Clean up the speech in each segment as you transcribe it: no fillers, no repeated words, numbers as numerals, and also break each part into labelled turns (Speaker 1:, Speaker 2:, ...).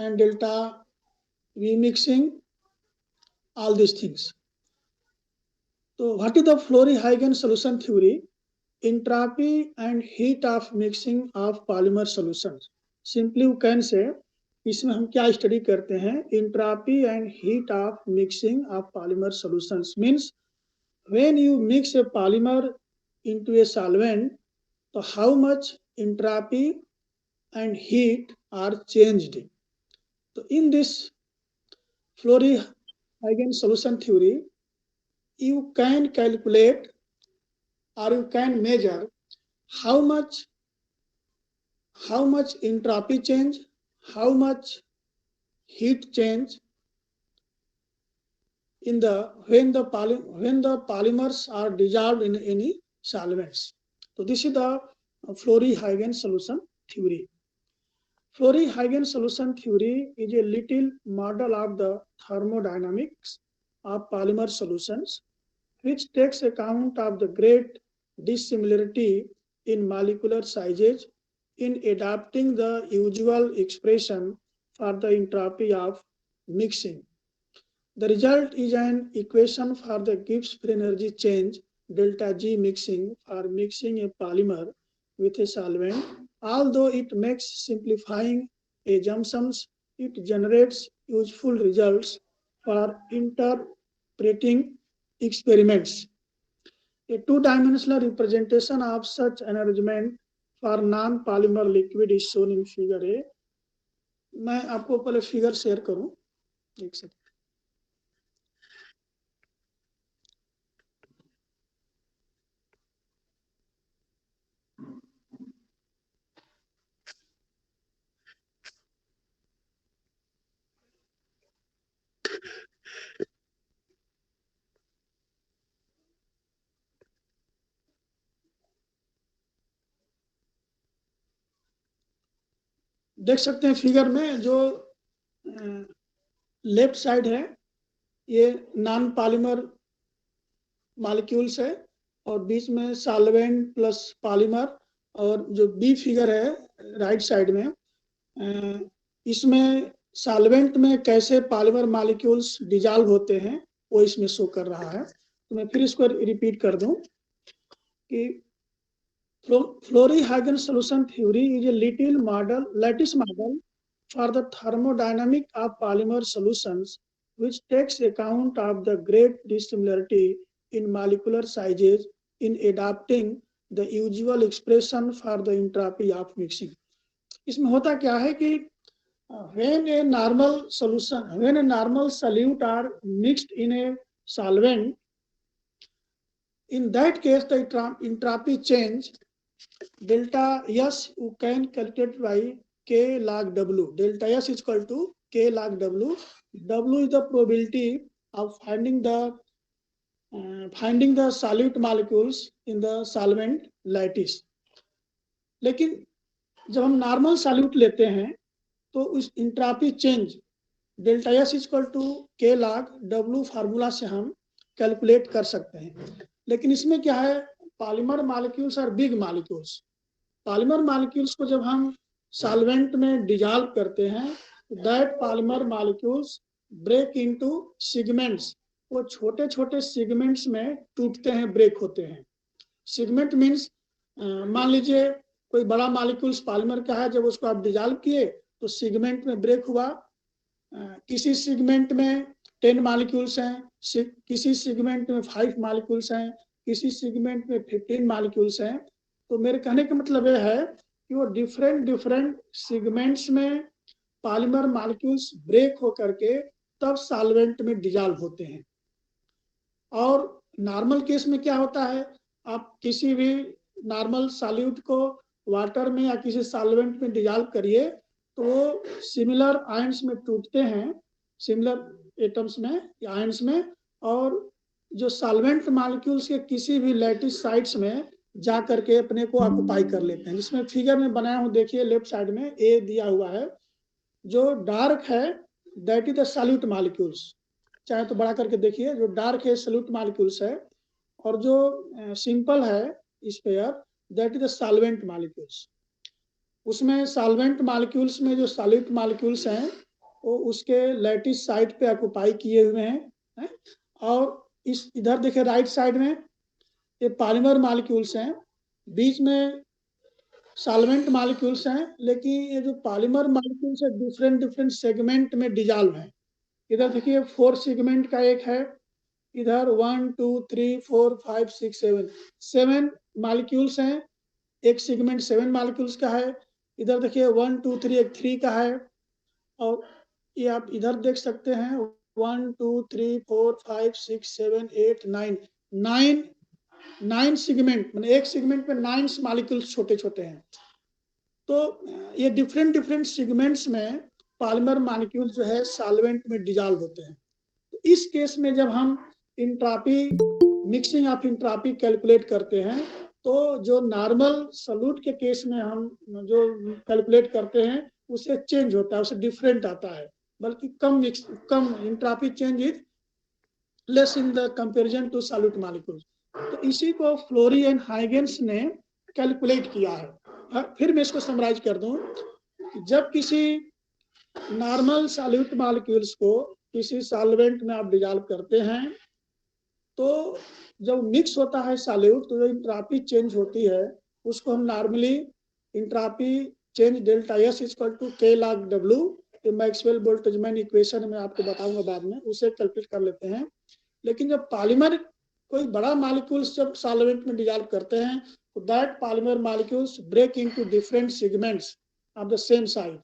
Speaker 1: and delta V mixing, all these things. So what is the Flory-Huygens solution theory? Entropy and heat of mixing of polymer solutions. Simply you can say, इसमें हम क्या study करते हैं? Entropy and heat of mixing of polymer solutions means when you mix a polymer into a solvent, so how much entropy and heat are changed. So in this Flory-Huygens solution theory, you can calculate or you can measure how much entropy change, how much heat change in the when the polymers are dissolved in any solvents. So this is the Flory-Huygens solution theory. Flory-Huygens solution theory is a little model of the thermodynamics of polymer solutions, which takes account of the great dissimilarity in molecular sizes in adapting the usual expression for the entropy of mixing. The result is an equation for the Gibbs free energy change delta G mixing for mixing a polymer with a solvent. Although it makes simplifying assumptions, it generates useful results for interpreting experiments. A two-dimensional representation of such an arrangement for non-polymer liquid is shown in figure A. मैं आपको पहले figure share करूं, एक second. देख सकते हैं figure में जो लेफ्ट साइड है ये नॉन पॉलीमर मॉलिक्यूल्स है और बीच में सॉल्वेंट प्लस पॉलीमर, और जो बी फिगर है राइट साइड में इसमें सॉल्वेंट में कैसे पॉलीमर मॉलिक्यूल्स डिजॉल्व होते हैं वो इसमें शो कर रहा है. तो मैं फिर इसको रिपीट कर दूं कि Flory-Huygens solution theory is a lattice model for the thermodynamic of polymer solutions, which takes account of the great dissimilarity in molecular sizes in adapting the usual expression for the entropy of mixing. इसमें होता क्या है कि when a normal solute are mixed in a solvent, in that case the entropy change delta S you can calculate by K log W. Delta S is equal to K log W. W is the probability of finding the solute molecules in the solvent lattice. लेकिन जब हम normal solute लेते हैं तो उस entropy change delta S equal to K log W formula से हम calculate कर सकते हैं. लेकिन इसमें क्या है, पॉलीमर मॉलिक्यूल्स और बिग मॉलिक्यूल्स. पॉलीमर मॉलिक्यूल्स को जब हम सॉल्वेंट में डिजॉल्व करते हैं that polymer molecules break into segments. वो छोटे छोटे सेगमेंट्स में टूटते हैं, ब्रेक होते हैं. सेगमेंट मीन्स मान लीजिए कोई बड़ा मॉलिक्यूल्स पॉलीमर का है, जब उसको आप डिजॉल्व किए तो सेगमेंट में ब्रेक हुआ. किसी सेगमेंट में 10 मॉलिक्यूल्स हैं, किसी सेगमेंट में 5 मॉलिक्यूल्स हैं, किसी सेगमेंट में 15 मॉलिक्यूल्स हैं. तो मेरे कहने का मतलब यह है कि वो डिफरेंट सेगमेंट्स में पॉलीमर मॉलिक्यूल्स ब्रेक होकर के तब सॉल्वेंट में डिजॉल्व होते हैं. और नॉर्मल केस में क्या होता है, आप किसी भी नॉर्मल सॉल्यूट को वाटर में या किसी सॉल्वेंट में डिजॉल्व करिए तो वो सिमिलर आयंस में टूटते हैं, सिमिलर एटम्स में या आयंस में, और जो सॉल्वेंट मॉलिक्यूल्स के किसी भी लैटिस साइट्स में जा करके अपने को ऑक्युपाई कर लेते हैं. जिसमें फिगर में बनाया हूं देखिए लेफ्ट साइड में ए दिया हुआ है. जो डार्क है that is the solute molecules. चाहे तो बड़ा करके देखिए, जो डार्क है सॉल्यूट मॉलिक्यूल्स है, और जो सिंपल है sphere that is the solvent molecules. उसमें सॉल्वेंट मॉलिक्यूल्स में जो सॉल्यूट मॉलिक्यूल्स हैं वो उसके लैटिस साइड पे ऑक्युपाई किए हुए हैं। और इस इधर देखे राइट साइड में ये पॉलीमर मॉलिक्यूल्स हैं, बीच में सॉल्वेंट मॉलिक्यूल्स हैं, लेकिन ये जो पॉलीमर मॉलिक्यूल्स है डिफरेंट डिफरेंट सेगमेंट में डिजॉल्व हैं। इधर देखिए 4 सेगमेंट का एक है, इधर 1 2 3 4 5 6 7 मॉलिक्यूल्स हैं, एक सेगमेंट 7 मॉलिक्यूल्स का है। इधर देखिए 1 2 3 एक 3 का है, और ये आप इधर देख सकते हैं 1 2 3 4 5 6 7 8 9 9 सेगमेंट, मतलब एक सेगमेंट में 9 मॉलिक्यूल्स छोटे छोटे हैं। तो ये डिफरेंट डिफरेंट सेगमेंट्स में पॉलीमर मॉलिक्यूल जो है सॉल्वेंट में डिजॉल्व होते हैं। तो इस केस में जब हम entropy mixing of entropy calculate करते हैं, तो जो नॉर्मल सॉल्यूट के केस में हम जो कैलकुलेट करते हैं उससे चेंज होता है, उससे डिफरेंट आता है, बल्कि कम entropy change is less in the comparison to solute molecule. तो इसी को फ्लोरी एंड हाइगेंस ने कैलकुलेट किया है। फिर मैं इसको समराइज कर दूं, जब किसी नॉर्मल सॉल्यूट मॉलिक्यूल्स को किसी सॉल्वेंट में आप डिजॉल्व करते हैं, तो जब मिक्स होता है सॉल्यूट, तो जो इंट्रॉपी चेंज होती है उसको हम normally entropy change delta S equal to K log W, Maxwell Boltzmann equation में आपको बताऊंगा बाद में, उसे कैलकुलेट कर लेते हैं। लेकिन जब पॉलीमर कोई बड़ा मॉलिक्यूल्स जब सॉल्वेंट में डिजॉल्व करते हैं, तो that polymer molecules break into different segments of the same size,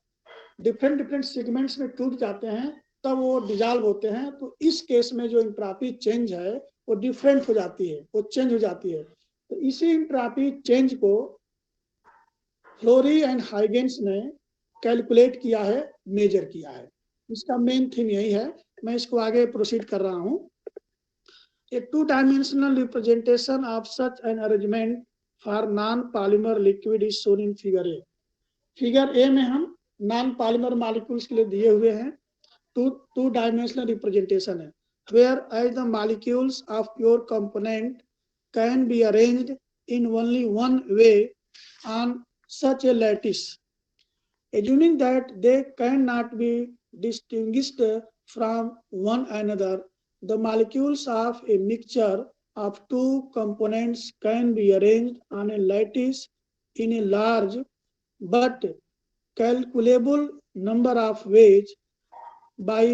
Speaker 1: different different segments में टूट जाते हैं, तब वो डिजॉल्व होते हैं। तो इस केस में जो इंट्रॉपी चेंज है वो डिफरेंट हो जाती है, वो चेंज हो जाती है। तो इसी इंट्रॉपी चेंज को फ्लोरी एंड हाइगेंस ने कैलकुलेट किया है, मेजर किया है। इसका मेन थीम यही है। मैं इसको आगे प्रोसीड कर रहा हूँ। A two-dimensional representation of such an arrangement for non-polymer liquid is shown in figure A. Figure A में हम नॉन पॉलीमर मॉलिक्यूल्स के लिए दिए हुए हैं टू डायमेंशनल रिप्रेजेंटेशन है, whereas the molecules of pure component can be arranged in only one way on such a lattice, assuming that they cannot be distinguished from one another. The molecules of a mixture of two components can be arranged on a lattice in a large but calculable number of ways. By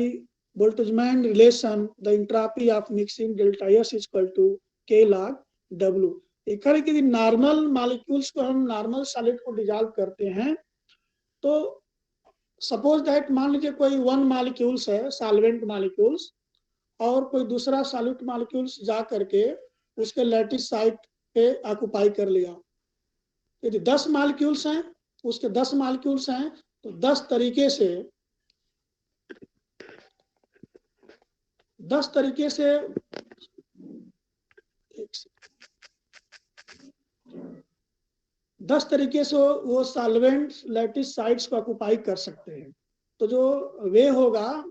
Speaker 1: Boltzmann relation, the entropy of mixing delta S is equal to K log W. एक है कि normal molecules को हम normal solid को dissolve करते हैं, तो suppose that मान लीजिए कोई वन मॉलिक्यूल्स है सॉल्वेंट मॉलिक्यूल्स, और कोई दूसरा सॉल्यूट मॉलिक्यूल्स जा करके उसके लैटिस साइट पे ऑक्युपाई कर लिया। यदि 10 मॉलिक्यूल्स हैं, उसके 10 मॉलिक्यूल्स हैं, तो 10 तरीके से 10 तरीके से वो सॉल्वेंट लैटिस साइट्स को ऑक्युपाई कर सकते हैं। तो जो वे होगा,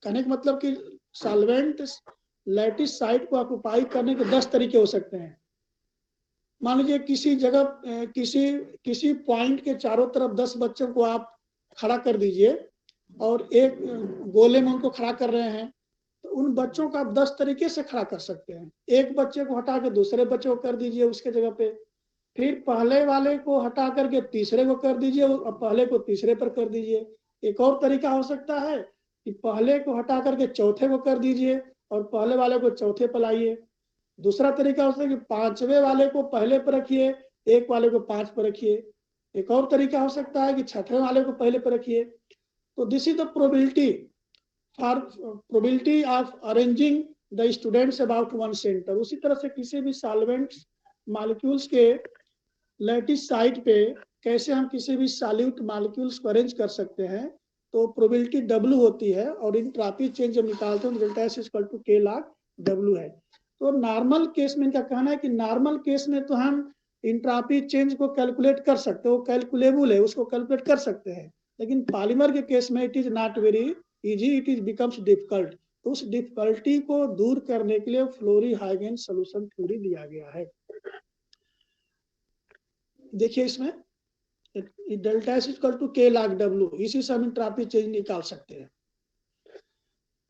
Speaker 1: कहने का मतलब कि सॉल्वेंट लैटिस साइट को ऑक्युपाई करने के 10 तरीके हो सकते हैं। मान लीजिए किसी जगह किसी पॉइंट के चारों तरफ 10 बच्चों को आप खड़ा कर दीजिए, और एक गोले में उनको खड़ा कर रहे हैं, तो उन बच्चों को आप 10 तरीके से खड़ा कर सकते हैं। एक बच्चे को हटा के दूसरे बच्चे को कर दीजिए उसके जगह पे, फिर पहले वाले को हटा करके तीसरे को कर दीजिए, और पहले को तीसरे पर कर दीजिए। एक और तरीका हो सकता है कि पहले को हटा करके चौथे को कर दीजिए और पहले वाले को चौथे पर लाइए। दूसरा तरीका हो सकता है कि पांचवें वाले को पहले पर रखिए, एक वाले को 5 पर रखिए। एक और तरीका हो सकता है कि छठवें वाले को पहले पर रखिए। तो this is the probability of arranging the students about one centre. उसी तरह से किसी भी सॉल्वेंट मॉलिक्यूल्स के लैटिस साइट पे कैसे हम किसी भी सॉल्यूट मॉलिक्यूल्स को अरेंज कर सकते हैं, तो प्रोबेबिलिटी W होती है, और इंट्रॉपी चेंज जब निकालते हैं delta S equal to K log W है। तो नॉर्मल केस में इनका कहना है कि नॉर्मल केस में तो हम इंट्रॉपी चेंज को कैलकुलेट कर सकते हैं, वो कैलकुलेबल है, उसको कैलकुलेट कर सकते हैं। लेकिन पॉलीमर के केस में it is not very easy, it is becomes difficult. तो उस डिफिकल्टी को दूर करने के लिए फ्लोरी हाइगेंस सॉल्यूशन थ्योरी दिया गया है। देखिए इसमें delta S equal to K log W, इसी से हम इंट्रॉपी चेंज निकाल सकते हैं।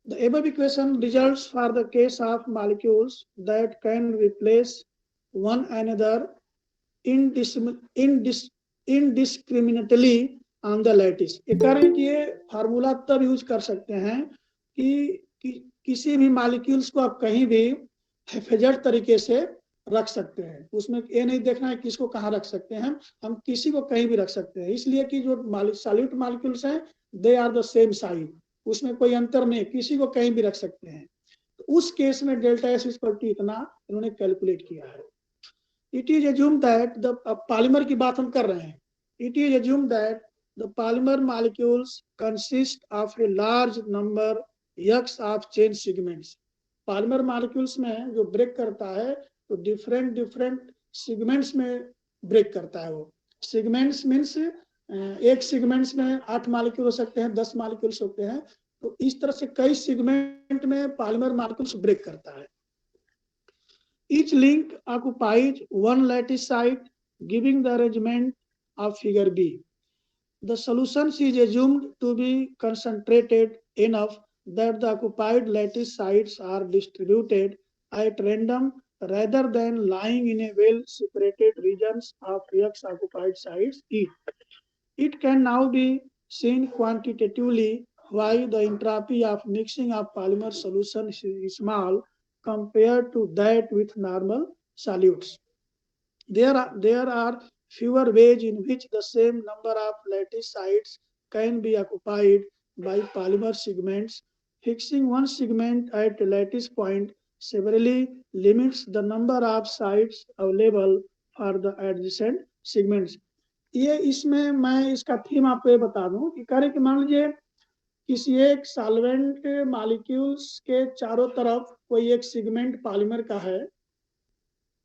Speaker 1: The above equation results for the case of molecules that can replace one another indiscriminately on the lattice। ये कारण कि ये फार्मूला तब यूज कर सकते हैं कि किसी भी मॉलिक्यूल्स को आप कहीं भी हेफेजट तरीके से रख सकते हैं। उसमें ये नहीं देखना है किसको कहाँ रख सकते हैं, हम किसी को कहीं भी रख सकते हैं, इसलिए कि जो सॉल्यूट मॉलिक्यूल्स हैं they are the same size, उसमें कोई अंतर नहीं, किसी को कहीं भी रख सकते हैं। तो उस केस में डेल्टा एस इक्वल टू इतना इन्होंने कैलकुलेट किया है। It is assume that the polymer की बात हम कर रहे हैं। It is assume that the polymer molecules consist of a large number x of chain segments. Polymer molecules में जो ब्रेक करता है तो डिफरेंट डिफरेंट सेगमेंट्स में ब्रेक करता है। वो सेगमेंट्स मीन्स एक सेगमेंट्स में 8 मॉलिक्यूल हो सकते हैं, 10 मॉलिक्यूल्स होते हैं, तो इस तरह से कई सेगमेंट में पॉलीमर मॉलिक्यूल्स ब्रेक करता है। Each link occupies one lattice site, giving the arrangement of figure B. The solution is assumed to be concentrated enough that the occupied lattice sites are distributed at random rather than lying in a well-separated regions of X occupied sites E. It can now be seen quantitatively why the entropy of mixing of polymer solution is small compared to that with normal solutes. There are fewer ways in which the same number of lattice sites can be occupied by polymer segments. Fixing one segment at a lattice point severely limits the number of sites available for the adjacent segments. ये इसमें मैं इसका theme आपको ये बता दूं कि करें कि मान लीजिए किसी एक सॉल्वेंट मॉलिक्यूल्स के चारों तरफ कोई एक सेगमेंट पॉलीमर का है,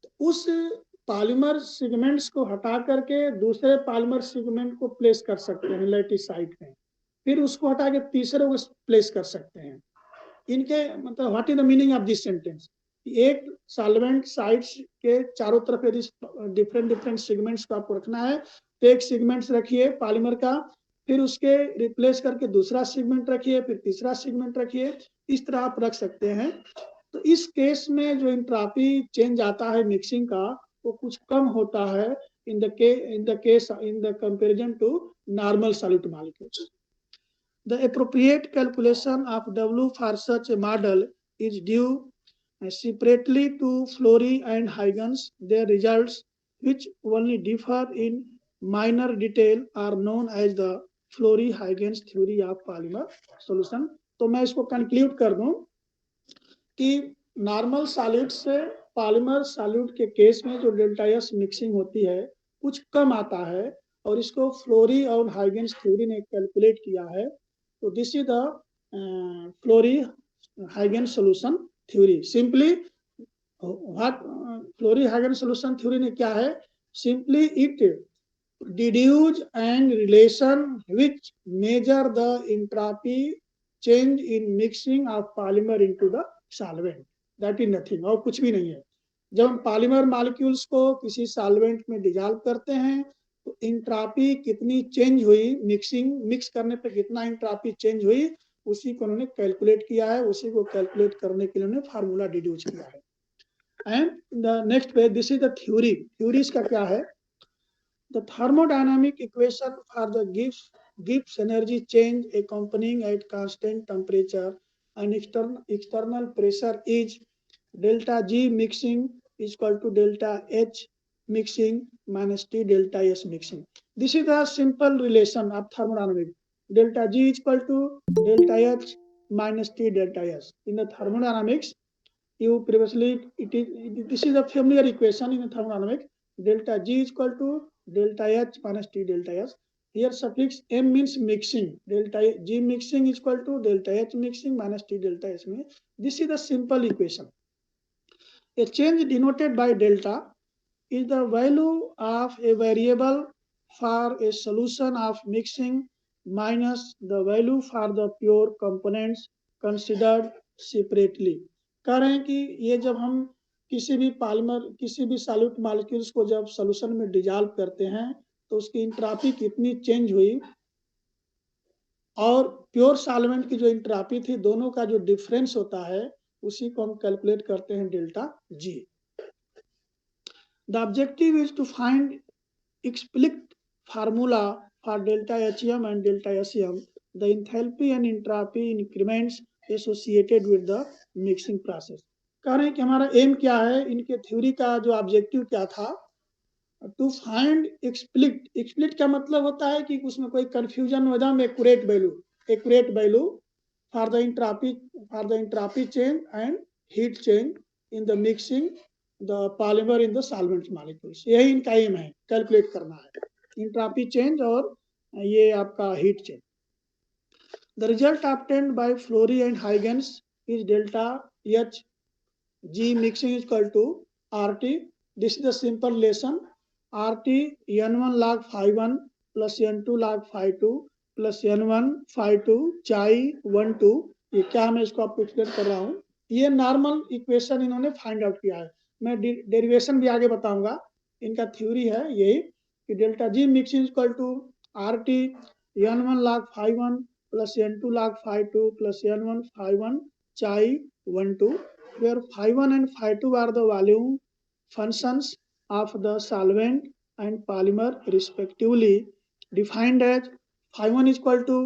Speaker 1: तो उस पॉलीमर सेगमेंट्स को हटा करके दूसरे पॉलीमर सेगमेंट को प्लेस कर सकते हैं लैटिस साइट में, फिर उसको हटा के तीसरे को प्लेस कर सकते हैं। इनके मतलब what is the meaning of this sentence? एक सॉल्वेंट साइट्स के चारों तरफ यदि डिफरेंट डिफरेंट सेगमेंट्स को आपको रखना है तो एक सेगमेंट्स रखिए पॉलीमर का, फिर उसके रिप्लेस करके दूसरा सेगमेंट रखिए, फिर तीसरा सेगमेंट रखिए, इस तरह आप रख सकते हैं। तो इस केस में जो इंट्रॉपी चेंज आता है मिक्सिंग का वो कुछ कम होता है in the comparison to normal solid molecules. The appropriate calculation of W for such a model is due separately to Flory and Huygens. Their results, which only differ in minor detail, are known as the Flory-Huygens theory of polymer solution. तो मैं इसको conclude कर दूं कि normal solid से polymer solid के case में जो डेल्टा एस मिक्सिंग होती है कुछ कम आता है, और इसको फ्लोरी और हाइगेंस थ्योरी ने कैलकुलेट किया है। तो this is the Flory Huggins solution theory. Simply what Flory Huggins solution theory ने क्या है, simply it deduce and relation which measure the entropy change in mixing of polymer into the solvent, that is nothing, और कुछ भी नहीं है। जब हम पॉलीमर मॉलिक्यूल्स को किसी सॉल्वेंट में डिजॉल्व करते हैं तो इंट्रॉपी कितनी चेंज हुई, मिक्स करने पे कितना इंट्रॉपी चेंज हुई, उसी को उन्होंने कैलकुलेट किया है। उसी को कैलकुलेट करने के लिए उन्होंने फार्मूला डिड्यूस किया है। And the next page, this is the theory. Theory इसका क्या है? The thermodynamic equation for the Gibbs energy change accompanying at constant temperature and external pressure is delta G mixing is equal to delta H mixing minus T delta S mixing. This is a simple relation of thermodynamics. Delta G is equal to delta H minus T delta S. In the thermodynamics, you previously this is a familiar equation in the thermodynamics. Delta G is equal to delta H minus T delta S. Here suffix M means mixing. Delta G mixing is equal to delta H mixing minus T delta S. This is a simple equation. A change denoted by delta is the value of a variable for a solution of mixing minus the value for the pure components considered separately. कह रहे हैं कि ये जब हम किसी भी polymer किसी भी सॉल्यूट मॉलिक्यूल्स को जब सॉल्यूशन में डिजॉल्व करते हैं तो उसकी इंट्रापी कितनी चेंज हुई, और प्योर सॉल्वेंट की जो इंट्रापी थी, दोनों का जो डिफरेंस होता है उसी को हम कैलकुलेट करते हैं delta G. The objective is to find explicit formula for delta HM and delta SM, the enthalpy and entropy increments associated with the mixing process। कह रहे हैं कि हमारा एम क्या है, इनके थ्योरी का जो ऑब्जेक्टिव क्या था, टू फाइंड एक्सप्लिट का मतलब होता है कि उसमें कोई कंफ्यूजन हो जाए, accurate value for the entropy change and heat change in the mixing the polymer in the solvent molecules. यही इनका एम है, कैलकुलेट करना है इंट्रापी चेंज और ये आपका heat change. The result obtained by Flory and Huygens is delta H G mixing is equal to RT. This is the simple relation, RT N1 log phi1 plus N2 log phi2 plus N1 phi2 chai 1 2। ये क्या मैं इसको आपको explain कर रहा हूँ, ये normal equation इन्होंने फाइंड आउट किया है, मैं डेरिवेशन भी आगे बताऊंगा। इनका थ्योरी है यही कि delta G mixing equal to RT N1 log phi1 plus N2 log phi2 plus N1 phi1 chai 1 2, where phi1 and phi2 are the volume functions of the solvent and polymer respectively, defined as phi1 is equal to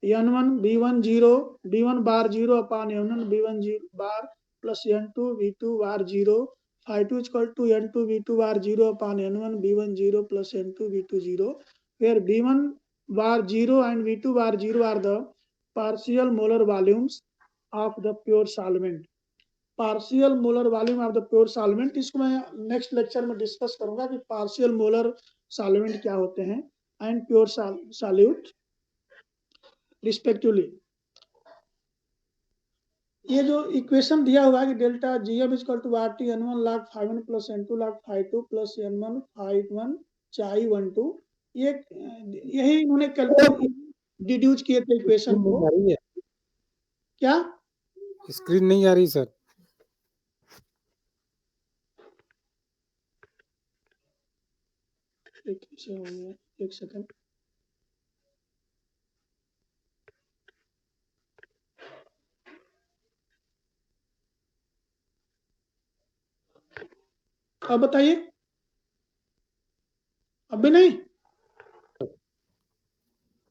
Speaker 1: N1 B1 0 B1 bar 0 upon N1 B1 bar plus N2 V2 bar 0, phi2 is equal to N2 V2 bar 0 upon N1 B1 0 plus N2 V2 0, where B1 bar 0 and V2 bar 0 are the partial molar volumes of the pure solvent। Partial molar volume of the pure solvent, इसको मैं next lecture में discuss करूंगा कि partial molar solvent क्या होते हैं and pure solute respectively. ये जो इक्वेशन दिया हुआ है कि delta GM is equal to RT N1 log phi1 plus N2 log phi2 plus N1 phi1 chai 1 2, ये यही इन्होंने कैलकुलेट डिड्यूस किए थे इक्वेशन को। क्या
Speaker 2: स्क्रीन नहीं आ रही सर?
Speaker 1: एक सेकंड, अब बताइए, अब भी नहीं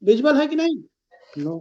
Speaker 1: विजुअल है कि नहीं?
Speaker 2: नो।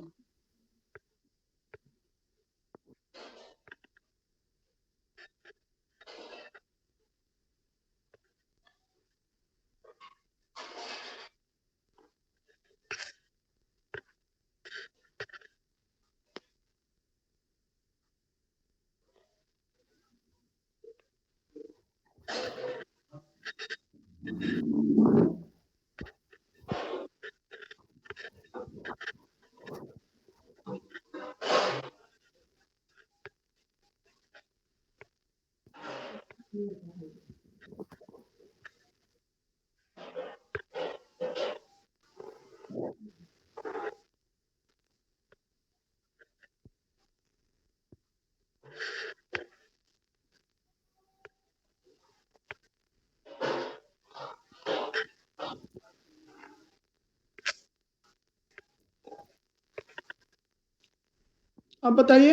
Speaker 1: अब बताइए।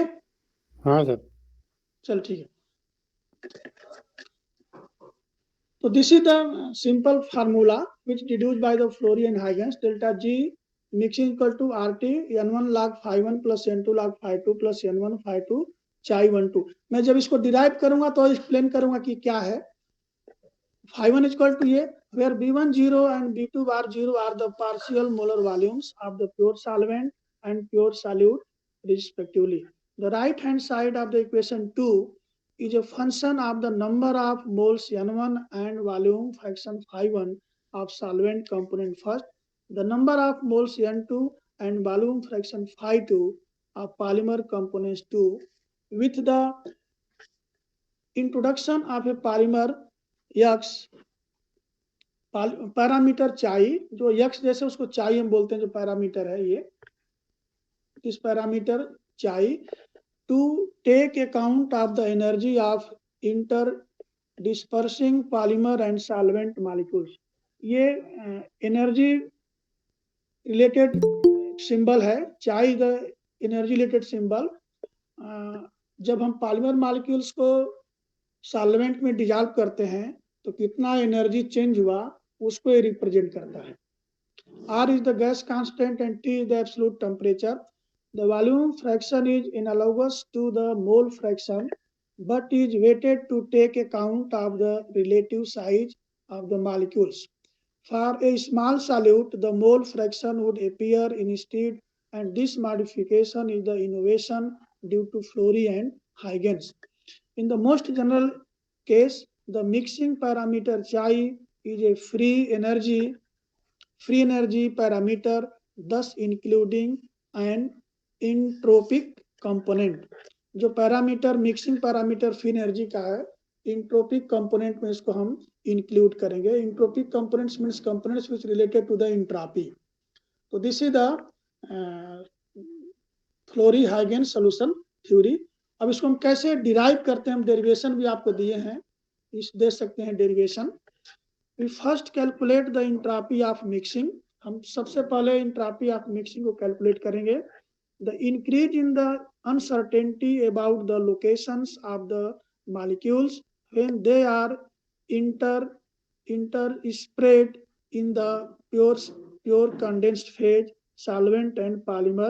Speaker 2: हाँ सर।
Speaker 1: चल ठीक है, तो this is the simple formula which deduced by the Flory and Huggins. Delta G mixing equal to RT N1 log phi1 plus N2 log phi2 plus N1 phi2 chai 1 2। मैं जब इसको डिराइव करूंगा तो explain करूंगा कि क्या है। phi1 is equal to ये, where B1 0 and B2 bar 0 are the partial molar volumes of the pure solvent and pure solute respectively. The right hand side of the equation 2 is a function of the number of moles N1 and volume fraction phi1 of solvent component first, the number of moles N2 and volume fraction phi2 of polymer components 2, with the introduction of a polymer X parameter चाई, जो x जैसे उसको चाई हम बोलते हैं, जो parameter है ये, इस parameter chi to take account of the energy of inter dispersing polymer and solvent molecules. ये एनर्जी रिलेटेड सिंबल है। Chi is the energy related symbol. जब हम पॉलीमर मॉलिक्यूल्स को सॉल्वेंट में डिजॉल्व करते हैं तो कितना एनर्जी चेंज हुआ उसको ये रिप्रेजेंट करता है। R is the gas constant and T is the absolute temperature. The volume fraction is analogous to the mole fraction but is weighted to take account of the relative size of the molecules. For a small solute, the mole fraction would appear instead, and this modification is the innovation due to Fleury and Huygens. In the most general case, the mixing parameter chi is a free energy parameter, thus including an entropic component. जो parameter mixing parameter free energy का है, entropic component में इसको हम include करेंगे। Entropic components means components which related to the entropy. तो this is the Flory Huggins solution theory. अब इसको हम कैसे डिराइव करते हैं, हम डेरिवेशन भी आपको दिए हैं, इस दे सकते हैं derivation. We first calculate the entropy of mixing. हम सबसे पहले एंट्रोपी ऑफ मिक्सिंग को कैलकुलेट करेंगे। The increase in the uncertainty about the locations of the molecules when they are interspread in the pure condensed phase, solvent and polymer.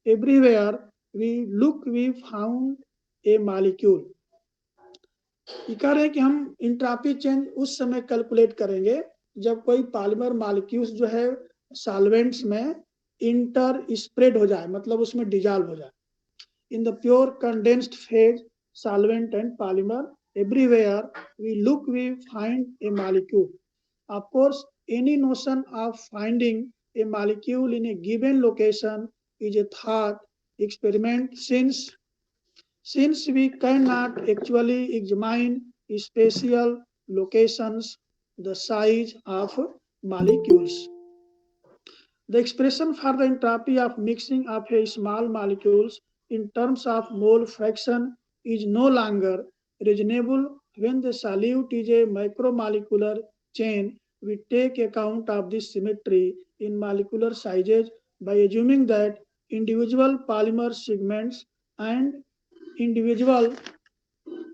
Speaker 1: Everywhere we look, we found a molecule. ये कह रहे हैं कि हम entropy change उस समय calculate करेंगे जब कोई पॉलीमर मॉलिक्यूल्स जो है सॉल्वेंट्स में इंटर स्प्रेड हो जाए, मतलब उसमें डिजॉल्व हो जाए। In the pure condensed phase, solvent and polymer, everywhere we look, we find a molecule. Of course, any notion of finding a molecule in a given location is a thought experiment since we cannot actually examine spatial locations, the size of molecules. The expression for the entropy of mixing of a small molecules in terms of mole fraction is no longer reasonable when the solute is a macromolecular chain. We take account of this symmetry in molecular sizes by assuming that individual polymer segments and individual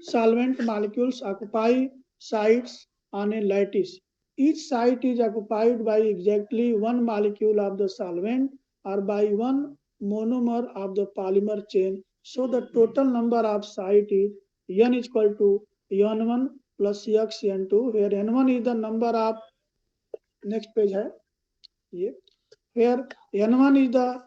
Speaker 1: solvent molecules occupy sites on a lattice. Each site is occupied by exactly one molecule of the solvent or by one monomer of the polymer chain. So the total number of sites is n is equal to n1 plus x n2, where n1 is the number of, next page है ये, where n1 is the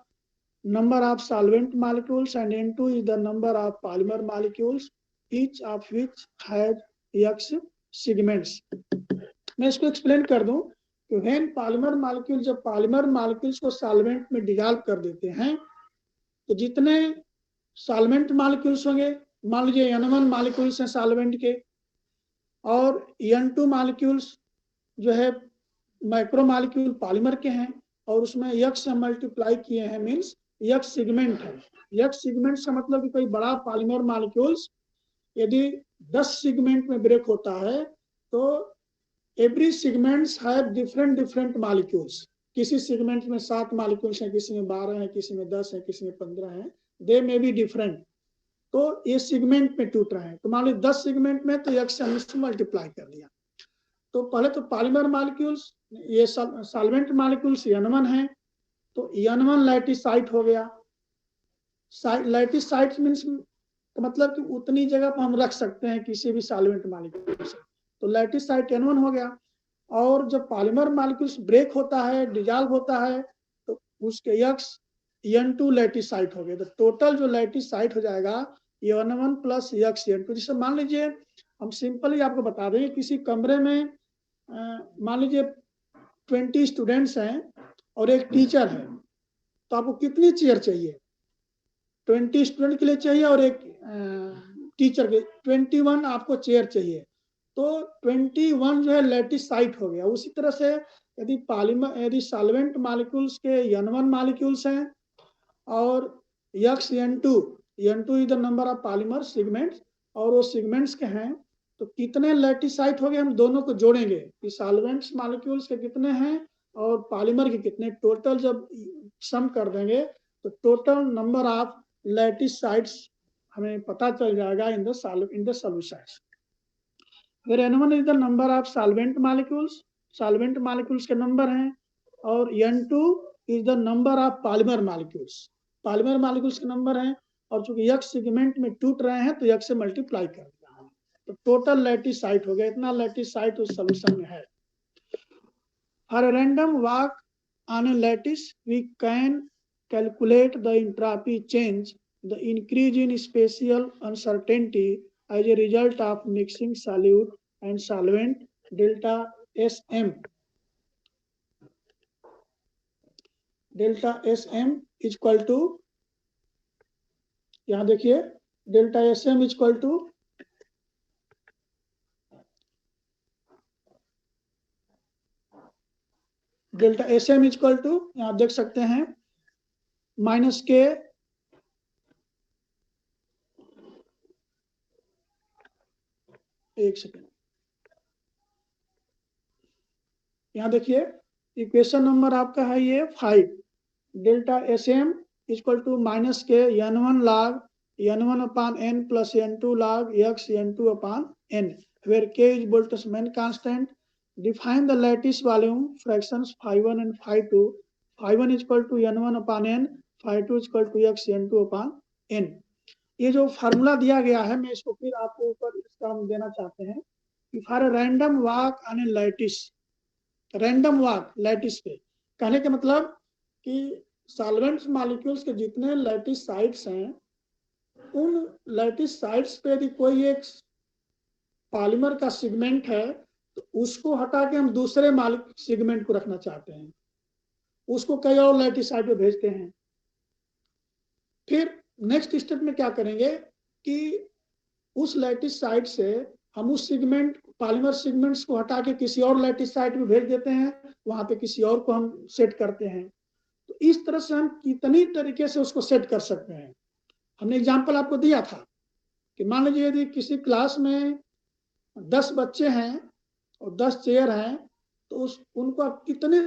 Speaker 1: number of solvent molecules and n2 is the number of polymer molecules, each of which has x segments. मैं इसको explain कर दूं कि when polymer molecule, जब polymer molecules को solvent में डिजॉल्व कर देते हैं तो जितने सॉल्वेंट मॉलिक्यूल्स होंगे, मान लीजिए n1 मॉलिक्यूल्स हैं सॉल्वेंट के और n2 मॉलिक्यूल्स जो है माइक्रो मॉलिक्यूल पॉलीमर के हैं और उसमें x से मल्टीप्लाई किए हैं, मींस x सेगमेंट है। x सेगमेंट का मतलब कि कोई बड़ा पॉलीमर मॉलिक्यूल्स यदि 10 सेगमेंट में ब्रेक होता है तो every segments have different molecules. किसी सेगमेंट में 7 मॉलिक्यूल्स हैं, किसी में 12 हैं, किसी में 10 हैं, किसी में 15 हैं, दे मे बी डिफरेंट। तो ये सेगमेंट में टूट रहे हैं, तो मान लो 10 सेगमेंट में तो x से हमने मल्टीप्लाई कर दिया। तो पहले तो पॉलीमर मॉलिक्यूल्स, ये सॉल्वेंट मॉलिक्यूल्स n1 है तो n1 लैटिस साइट हो गया। लैटिस साइट मींस मतलब कि उतनी जगह पर हम रख सकते हैं किसी भी सॉल्वेंट मॉलिक्यूल से, तो लैटिस साइट n1 हो गया। और जब पॉलीमर मॉलिक्यूल्स ब्रेक होता है, डिजॉल्व होता है, तो उसके x n2 लैटिस साइट हो गया। तो टोटल जो लैटिस साइट हो जाएगा ये n1 प्लस x n2। जैसे मान लीजिए हम सिंपली आपको बता दें, किसी कमरे में मान लीजिए 20 स्टूडेंट्स हैं और एक टीचर है, तो आपको कितनी चेयर चाहिए? 20 स्टूडेंट के लिए चाहिए और एक टीचर के 21 आपको चेयर चाहिए। तो 21 जो है लैटिस साइट हो गया। उसी तरह से यदि सॉल्वेंट मॉलिक्यूल्स के n1 मॉलिक्यूल्स हैं और x n2 is the number of polymer segments और वो सेगमेंट्स के हैं तो कितने लैटिसाइट हो गए, हम दोनों को जोड़ेंगे कि सॉल्वेंट्स मॉलिक्यूल्स के कितने हैं और पॉलीमर के कितने, टोटल जब सम कर देंगे तो टोटल नंबर ऑफ लैटिसाइट्स हमें पता चल जाएगा इन द सॉल्यूशंस। फिर N1 is the number of solvent molecules के नंबर हैं, और N2 is the number of polymer molecules के नंबर हैं, और चूंकि x सेगमेंट में टूट रहे हैं तो x से मल्टीप्लाई कर दिया है, तो टोटल लैटिसाइट हो गया, इतना लैटिसाइट उस सॉल्यूशन में है। For a random walk on a lattice, we can calculate the entropy change, the increase in spatial uncertainty as a result of mixing solute and solvent delta Sm. Delta Sm is equal to, यहाँ देखिए delta Sm is equal to delta Sm is equal to, यहाँ देख सकते हैं minus के एक second, यहाँ देखिए इक्वेशन नंबर आपका है ये 5, delta Sm equal to minus K n1 log n1 upon n plus n2 log x n2 upon n, where k is Boltzmann constant. Define the lattice volume fractions phi1 and phi2. Phi1 is equal to n1 upon n, phi2 is equal to x n2 upon n. ये जो formula दिया गया है मैं इसको फिर आपको ऊपर इसका हम देना चाहते हैं कि for a random walk on A lattice, random walk lattice पे, कहने का मतलब कि सॉल्वेंट्स मॉलिक्यूल्स के जितने लैटिस साइट्स हैं उन लैटिस साइट्स पे यदि कोई एक पॉलीमर का सेगमेंट है तो उसको हटा के हम दूसरे सेगमेंट को रखना चाहते हैं, उसको कई और लैटिस साइट पे भेजते हैं। फिर नेक्स्ट स्टेप में क्या करेंगे कि उस लैटिस साइट से हम उस सेगमेंट पॉलीमर सेगमेंट्स को हटा के किसी और लैटिस साइट में भेज देते हैं, वहां पे किसी और को हम सेट करते हैं। तो इस तरह से हम कितनी तरीके से उसको सेट कर सकते हैं। हमने एग्जांपल आपको दिया था कि मान लीजिए यदि किसी क्लास में 10 बच्चे हैं और 10 चेयर हैं तो उनको आप कितने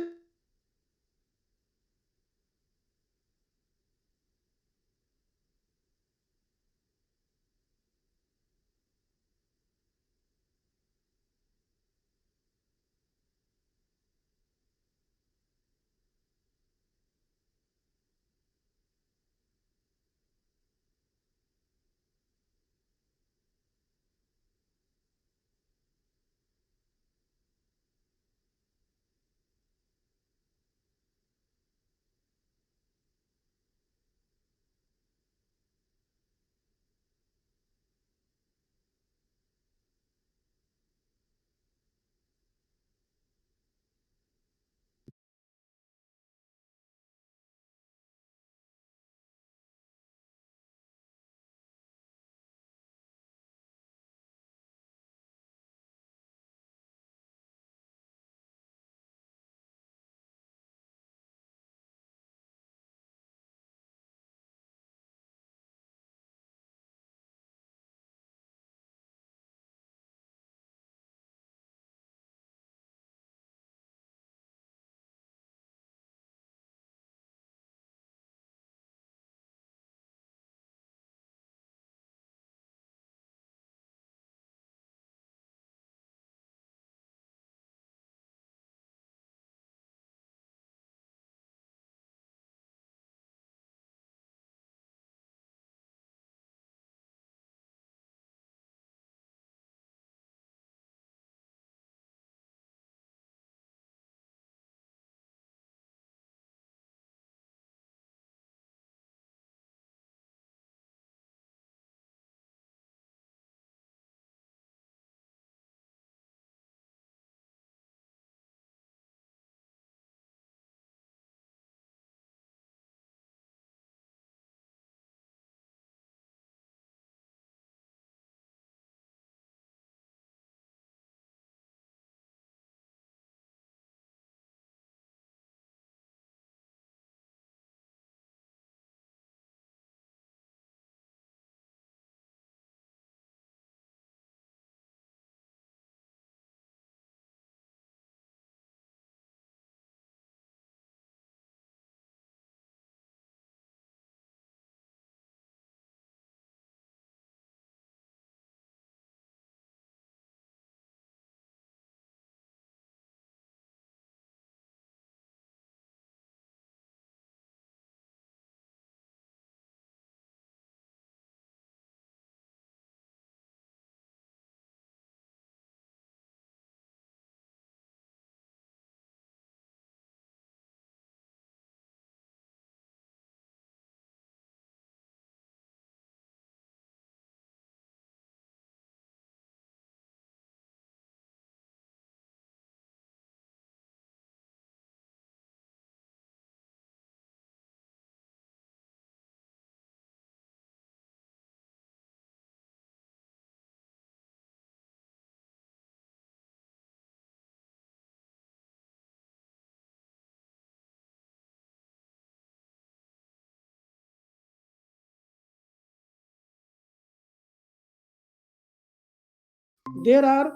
Speaker 1: there are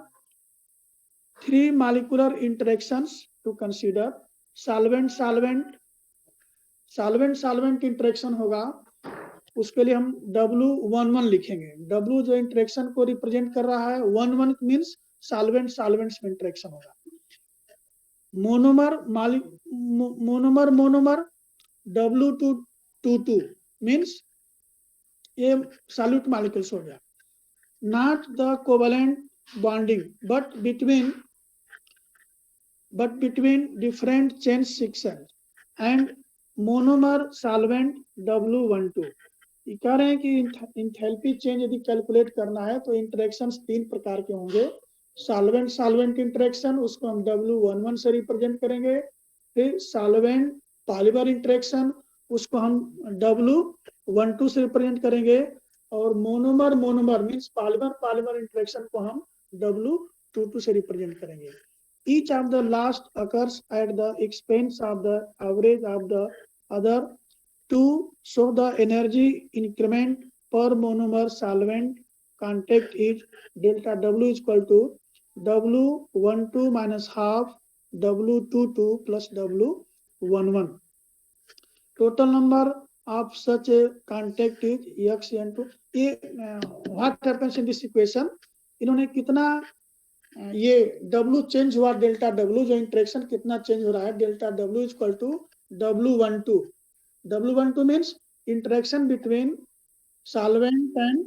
Speaker 1: 3 molecular interactions to consider. solvent interaction होगा, उसके लिए हम W11 लिखेंगे। W जो इंटरेक्शन को रिप्रेजेंट कर रहा है, 11 मीन्स सॉल्वेंट्स में इंटरेक्शन होगा। मोनोमर W22 मीन्स ये सॉल्यूट मॉलिक्यूल्स हो गया। Not the covalent bonding but between different chain section and monomer solvent W12। ये कह रहे हैं कि इंथैल्पी चेंज यदि कैलकुलेट करना है तो इंटरेक्शंस 3 प्रकार के होंगे। सॉल्वेंट इंटरेक्शन, उसको हम W11 से रिप्रेजेंट करेंगे। फिर सॉल्वेंट पॉलीमर इंटरेक्शन, उसको हम W12 से रिप्रेजेंट करेंगे। और मोनोमर मीन्स पॉलीमर इंटरेक्शन को हम W22 से रिप्रेजेंट करेंगे। Each of the last occurs at the expense of the average of the other two, so the energy increment per monomer solvent contact is delta W is equal to W12 minus half W22 plus W11. Total number of such a contact is Xn2। what happens in this equation, इन्होंने कितना ये W change हुआ, delta W जो interaction कितना change हो रहा है, delta W is equal to W12 means interaction between solvent and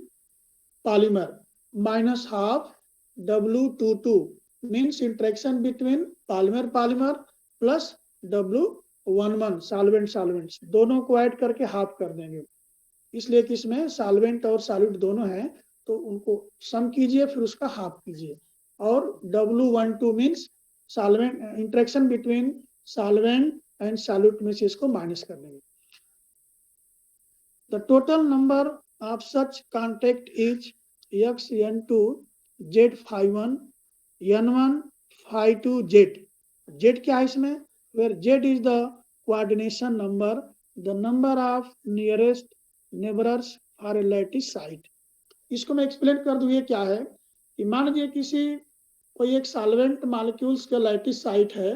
Speaker 1: polymer minus half W22 means interaction between polymer plus W11 solvents दोनों को ऐड करके हाफ कर देंगे। इसलिए कि इसमें सॉल्वेंट और सॉल्यूट दोनों हैं, तो उनको सम कीजिए फिर उसका हाफ कीजिए। और W12 means solvent interaction between solvent and solute में से इसको माइनस कर देंगे। The total number of such contact is Xn2 Z51 N1 phi2 Z क्या है इसमें, where Z is the coordination number, the number of nearest neighbors for a lattice site। इसको मैं एक्सप्लेन कर दूं, ये क्या है कि मान लीजिए कोई एक सॉल्वेंट मॉलिक्यूल्स का लैटिस साइट है,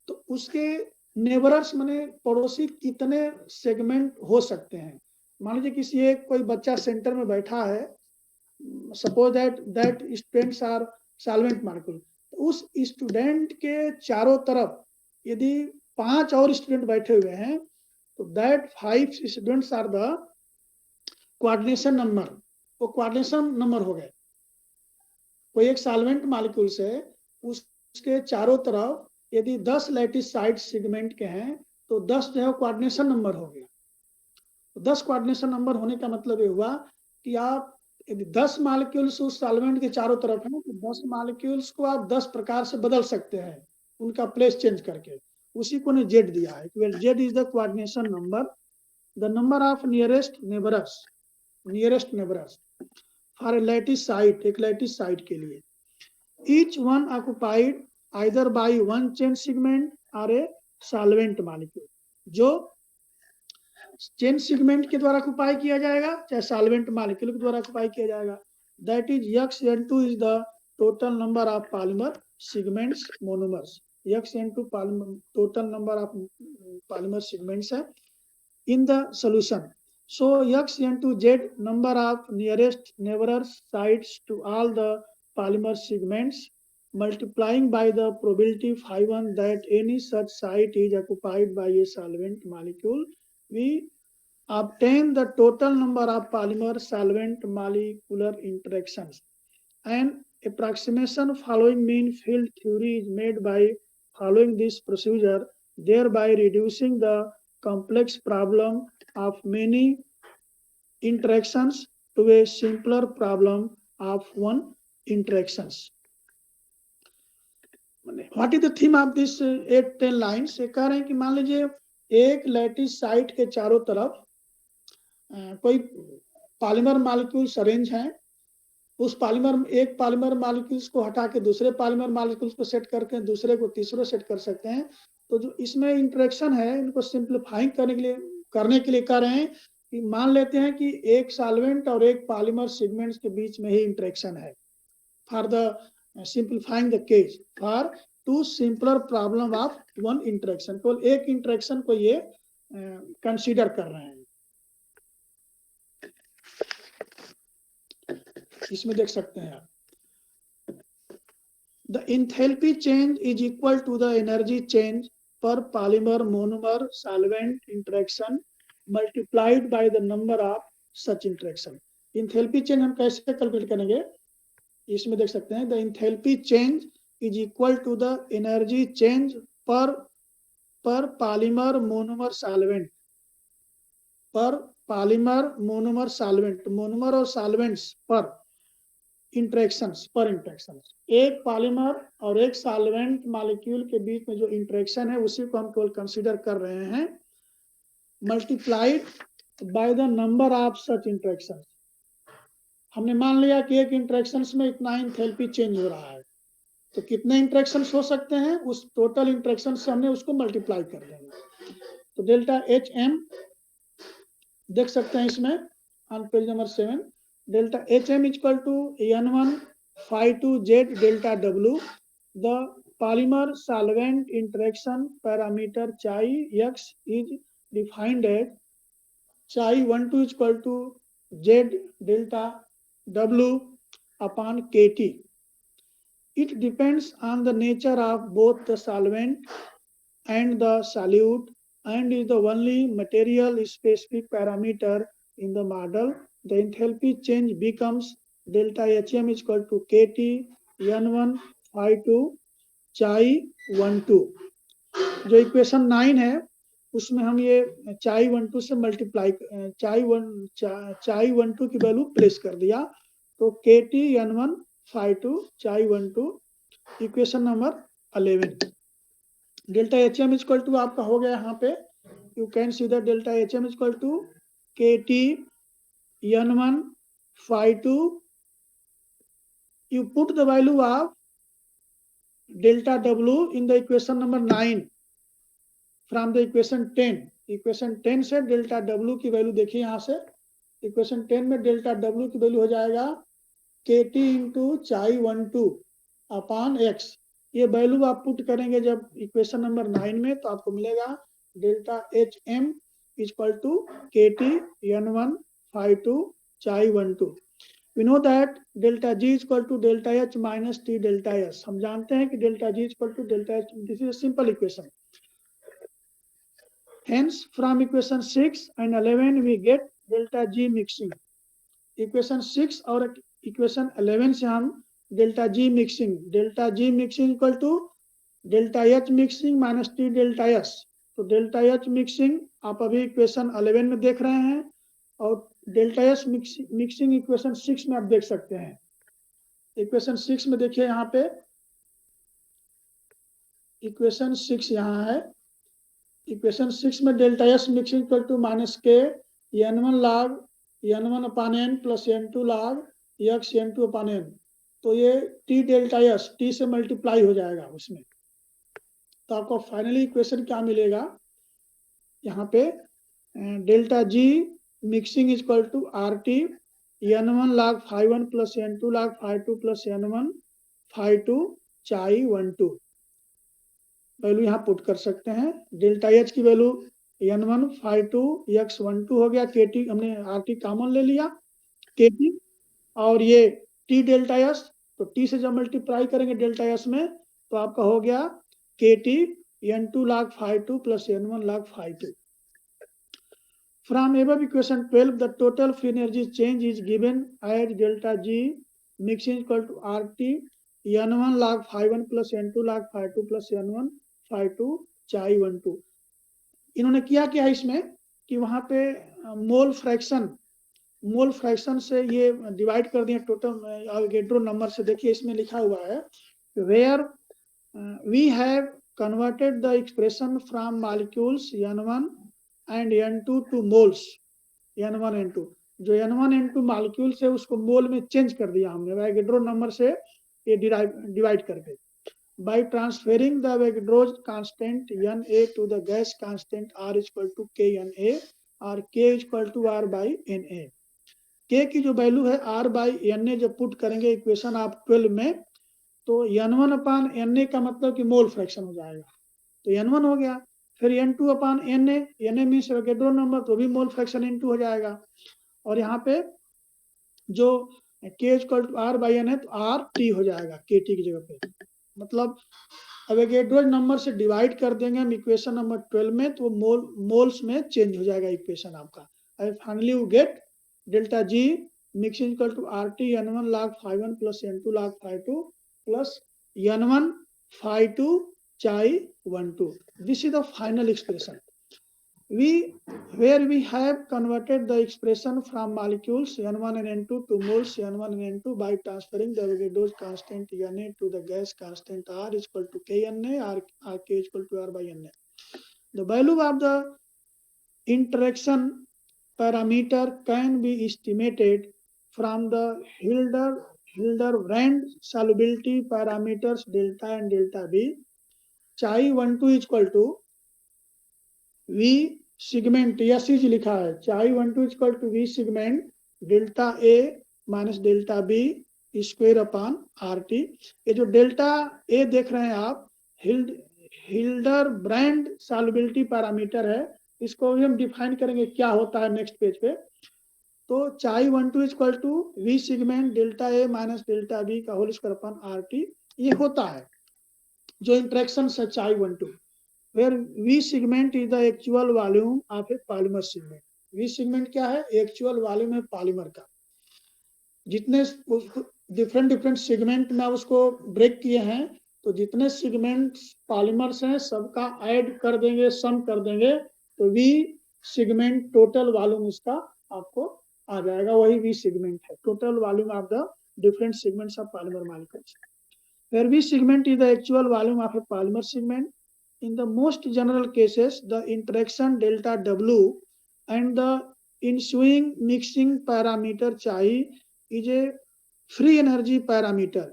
Speaker 1: तो उसके नेबरर्स माने पड़ोसी कितने सेगमेंट हो सकते हैं। मान लीजिए कोई बच्चा सेंटर में बैठा है, suppose that students are solvent molecule, तो उस स्टूडेंट के चारों तरफ यदि 5 और स्टूडेंट बैठे हुए हैं, तो that 5 students are the coordination number, वो कोऑर्डिनेशन नंबर हो गए। कोई एक सॉल्वेंट मॉलिक्यूल्स है, उसके चारों तरफ यदि 10 लैटिस साइट सेगमेंट के हैं, तो 10 जो है कोऑर्डिनेशन नंबर हो गया। तो 10 कोऑर्डिनेशन नंबर होने का मतलब ये हुआ कि आप यदि 10 मॉलिक्यूल्स उस सॉल्वेंट के चारों तरफ हैं, तो 10 मॉलिक्यूल्स को आप 10 प्रकार से बदल सकते हैं, उनका प्लेस चेंज करके। उसी को ने जेड दिया है, Z is the coordination number, the number of nearest neighbours for a lattice site, एक लैटिस साइट के लिए। Each one occupied either by one chain segment और ए सॉल्वेंट मॉलिक्यूल, जो चेन सेगमेंट के द्वारा ऑक्युपाई किया जाएगा चाहे सॉल्वेंट मॉलिक्यूल के द्वारा ऑक्युपाई किया जाएगा। That is Xn2 is the total number of polymer segments monomers. Xn2 total number of polymer segments है in the solution. So Xn2 Z number of nearest neighbors sites to all the polymer segments, multiplying by the probability phi1 that any such site is occupied by a solvent molecule, we obtain the total number of polymer solvent molecular interactions. An approximation following mean field theory is made by following this procedure, thereby reducing the complex problem of many interactions to a simpler problem of one interactions. What is the theme of this 8-10 lines? ये कह रहे हैं कि मान लीजिए एक lattice site के चारों तरफ कोई पॉलीमर मॉलिक्यूल्स अरेंज हैं, उस एक पॉलीमर मॉलिक्यूल्स को हटा के दूसरे पॉलीमर मॉलिक्यूल्स को सेट करके दूसरे को तीसरे सेट कर सकते हैं। तो जो इसमें इंटरेक्शन है, इनको सिंप्लीफाइंग करने के लिए कह रहे हैं कि मान लेते हैं कि एक सॉल्वेंट और एक पॉलीमर सेगमेंट्स के बीच में ही इंटरेक्शन है। for the simplifying the case for two simpler problem of one interaction, केवल एक इंटरेक्शन को ये कंसीडर कर रहे हैं। इसमें देख सकते हैं आप, the enthalpy change is equal to the energy change per polymer monomer solvent interaction multiplied by the number of such interaction। enthalpy change हम कैसे कैलकुलेट करेंगे, इसमें देख सकते हैं, the enthalpy change is equal to the energy change per polymer monomer solvent, per polymer monomer solvent, monomer और solvents पर interactions, पर इंटरेक्शंस, एक पॉलीमर और एक सॉल्वेंट मॉलिक्यूल के बीच में जो इंटरेक्शन है उसी को हम केवल कंसीडर कर रहे हैं, multiplied by the number of such interactions. हमने मान लिया कि एक इंटरेक्शंस में इतना एंथैल्पी चेंज हो रहा है, तो कितने इंटरेक्शंस हो सकते हैं, उस टोटल इंटरेक्शन से हमने उसको मल्टीप्लाई कर देंगे। तो डेल्टा एच एम देख सकते हैं इसमें on page number 7, delta hm equal to n1 phi 2 z delta w, the polymer solvent interaction parameter chi x is defined as chi 12 is equal to z delta w upon kt. It depends on the nature of both the solvent and the solute and is the only material specific parameter in the model. The enthalpy change becomes delta hm is equal to kt n1 phi 2 chi 12। जो equation 9 है उसमें हम ये chi 12 से multiply chi 12 की value place कर दिया, तो kt n1 phi 2 chi 12 equation number 11। Delta hm is equal to आपका हो गया यहाँ पे, you can see that delta hm is equal to kt n1 phi 2, you put the value of delta w in the equation number 9 from the equation 10। equation 10 से delta w की value देखिए, यहाँ से equation 10 में delta w की value हो जाएगा kt into chi 12 upon x। ये वैल्यू आप पुट करेंगे जब इक्वेशन नंबर 9 में, तो आपको मिलेगा delta H M equal to kt n1 phi 2 chi 12। We know that delta g is equal to delta h minus t delta s। हम जानते हैं कि delta g is equal to delta h, this is a simple equation। Hence from equation 6 and 11 we get delta g mixing। equation 6 और equation 11 से हम delta g mixing equal to delta h mixing minus t delta s। तो delta h mixing आप अभी equation 11 में देख रहे हैं, और डेल्टा एस मिक्सिंग इक्वेशन 6 में आप देख सकते हैं। इक्वेशन 6 में देखिए, यहाँ पे इक्वेशन 6 यहाँ है, इक्वेशन 6 में delta S mixing equal to minus K n1 log n1 upon n plus n2 log x n2 upon n, तो ये t डेल्टा एस t से मल्टीप्लाई हो जाएगा उसमें, तो आपको फाइनली इक्वेशन क्या मिलेगा, यहाँ पे delta G mixing is equal to R T n1 log phi 1 plus n2 log phi 2 plus n1 phi 2 chi 12 value यहाँ पुट कर सकते हैं। डेल्टा एच की वैल्यू n1 phi 2 x 12 हो गया, kt हमने rt कॉमन ले लिया kt, और ये t डेल्टा एस, तो t से जब मल्टीप्लाई करेंगे डेल्टा एस में तो आपका हो गया kt n2 log phi 2 plus n1 log phi 2। From above equation 12, the total free energy change is given as delta G mixing equal to RT n1 log phi 1 plus n2 log phi 2 plus n1 phi 2 chi 12। इन्होंने किया क्या है इसमें कि वहाँ पे mole fraction से ये डिवाइड कर दिया टोटल अवोगाड्रो नंबर से। देखिए इसमें लिखा हुआ है where we have converted the expression from molecules n1 and n2 to moles n1 n2, जो n1 n2 मॉलिक्यूल से उसको मोल में चेंज कर दिया हमने अवोगाड्रो नंबर से ये डिवाइड करके, by transferring the Avogadro's constant Na to the gas constant R is equal to Kna or K is equal to R by Na। K की जो वैल्यू है R/Na जब पुट करेंगे इक्वेशन आप 12 में, तो N1/Na का मतलब कि मोल फ्रैक्शन हो जाएगा, तो N1 हो गया। फिर N2/Na, Na means Avogadro number, तो भी मोल फ्रैक्शन N2 हो जाएगा। और यहाँ पे जो K इक्वल टू R/Na, तो RT हो जाएगा KT की जगह पे। मतलब एवोगैड्रो नंबर से डिवाइड कर देंगे हम इक्वेशन नंबर 12 में, तो मोल्स में चेंज हो जाएगा इक्वेशन आपका। And finally you get delta G mixing equal to RT N1 log phi1 plus N2 log phi2 plus N1 phi2 chi 1 2. This is the final expression. Where we have converted the expression from molecules N1 and N2 to moles N1 and N2 by transferring the Avogadro's constant Na to the gas constant R is equal to Kna, or K is equal to R/Na. The value of the interaction parameter can be estimated from the Hildebrand solubility parameters delta and delta B. Chi 1 2 is equal to V segment या सीज लिखा है, Chi 1 2 equal to V segment delta A minus delta B square upon RT। ये जो delta A देख रहे हैं आप, हिल्डरब्रांड सॉल्युबिलिटी पैरामीटर है, इसको भी हम डिफाइन करेंगे क्या होता है नेक्स्ट पेज पे। तो Chi 1 2 equal to V segment delta A minus delta B का होल स्क्वायर अपॉन RT, ये होता है जो इंटरेक्शन है Chi 1 2, where V segment is the actual volume of a polymer segment. V segment क्या है? एक्चुअल वॉल्यूम है polymer का। जितने डिफरेंट सेगमेंट में उसको ब्रेक किए हैं, तो जितने सेगमेंट पॉलीमर्स हैं सबका ऐड कर देंगे, सम कर देंगे, तो V सेगमेंट टोटल वॉल्यूम उसका आपको आ जाएगा, वही V सेगमेंट है, total volume of the different segments of polymer molecules. Where V segment is the actual volume of a polymer segment. In the most general cases, the interaction delta W and the ensuing mixing parameter chi is a free energy parameter.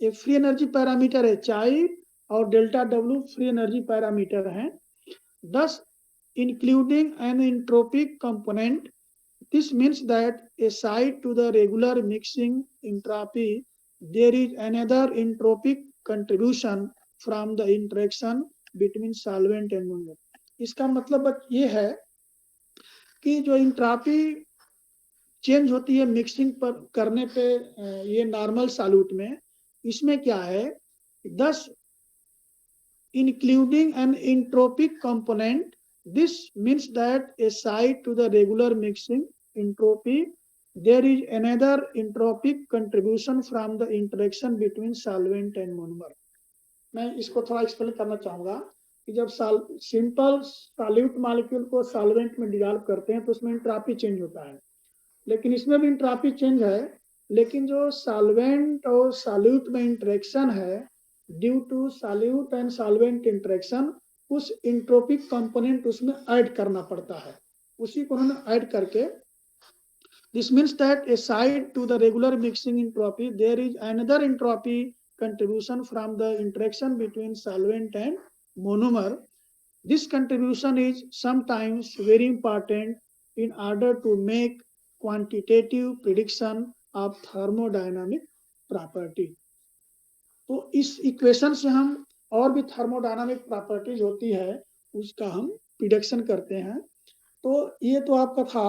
Speaker 1: A free energy parameter है chi और delta W free energy parameter है, thus including an entropic component. This means that aside to the regular mixing entropy, there is another entropic contribution from the interaction between solvent and monomer. इसका मतलब ये है कि जो entropy change होती है mixing पर करने पे ये नॉर्मल सॉल्यूट में, इसमें क्या है, thus including an entropic component. This means that aside to the regular mixing entropy, there is another entropic contribution from the interaction between solvent and monomer. मैं इसको थोड़ा एक्सप्लेन करना चाहूंगा कि जब सिंपल सॉल्यूट मॉलिक्यूल को सॉल्वेंट में dissolve करते हैं तो उसमें इंट्रॉपी चेंज होता है, लेकिन इसमें भी इंट्रॉपी चेंज है, लेकिन जो सॉल्वेंट और सॉल्यूट में इंटरेक्शन है, due to solute and solvent interaction, उस इंट्रोपिक कंपोनेंट उसमें ऐड करना पड़ता है, उसी को उन्होंने ऐड करके, this means that aside to the regular mixing entropy, there is another entropy contribution from the interaction between solvent and monomer. This contribution is sometimes very important in order to make quantitative prediction of thermodynamic property. तो इस equation से हम और भी thermodynamic properties होती है उसका हम प्रिडिक्शन करते हैं। तो ये तो आपका था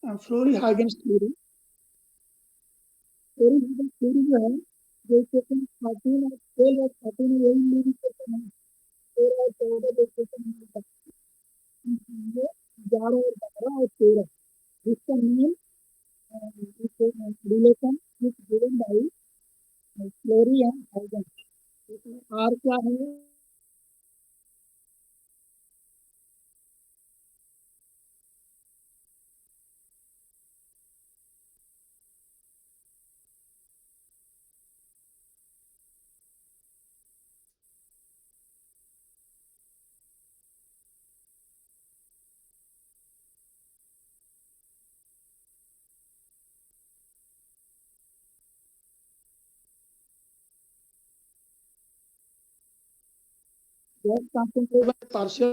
Speaker 1: फ्लोरी-हाइगेन्स थ्योरी। फ्लोरी जो है, जो इक्वेशन 13 और 12 और 13 में यही मेरी इक्वेशन है, 13 और 14 जो इक्वेशन है, 11 और 12 और 13, जिसका main relation is given by Flory and Huggins. इसमें आर क्या है, gas concentrated by partial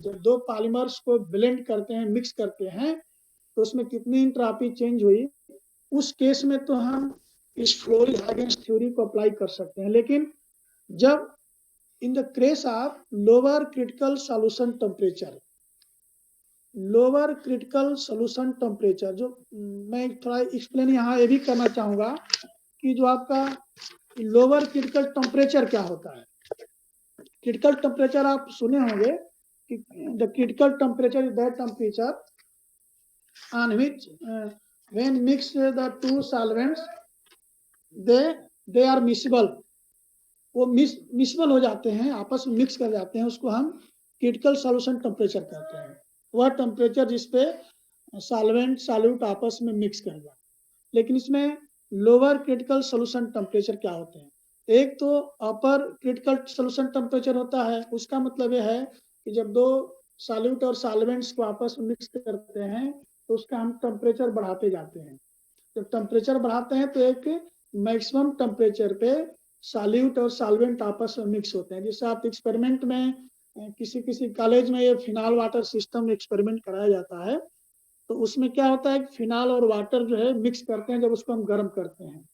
Speaker 1: जब दो पॉलीमर्स को ब्लेंड करते हैं, मिक्स करते हैं, तो उसमें कितनी इंट्रॉपी चेंज हुई, उस केस में तो हम इस फ्लोरी-हाइगेंस थ्योरी को अप्लाई कर सकते हैं। लेकिन जब in the case of lower critical solution temperature, lower critical solution temperature, जो मैं थोड़ा एक्सप्लेन यहाँ ये भी करना चाहूँगा कि जो आपका लोअर क्रिटिकल टेम्परेचर क्या होता है। क्रिटिकल टेम्परेचर आप सुने होंगे कि the critical temperature is that temperature on which when mix the two solvents they are mixable, वो मिक्सेबल हो जाते हैं, आपस में मिक्स कर जाते हैं, उसको हम क्रिटिकल सॉल्यूशन टेम्परेचर कहते हैं। वह टेम्परेचर जिसपे सॉल्वेंट सॉल्यूट आपस में मिक्स कर जाए। लेकिन इसमें लोअर क्रिटिकल सॉल्यूशन टेम्परेचर क्या होते हैं, एक तो अपर क्रिटिकल सॉल्यूशन टेम्परेचर होता है, उसका मतलब यह है कि जब दो सॉल्यूट और सॉल्वेंट्स को आपस में मिक्स करते हैं तो उसका हम टेम्परेचर बढ़ाते जाते हैं। जब टेम्परेचर बढ़ाते हैं तो एक मैक्सिमम टेम्परेचर पे सॉल्यूट और सॉल्वेंट आपस में मिक्स होते हैं। जैसे आप एक्सपेरिमेंट में किसी किसी कॉलेज में ये फिनाल वाटर सिस्टम एक्सपेरिमेंट कराया जाता है, तो उसमें क्या होता है कि फिनाल और वाटर जो है मिक्स करते हैं, जब उसको हम गर्म करते हैं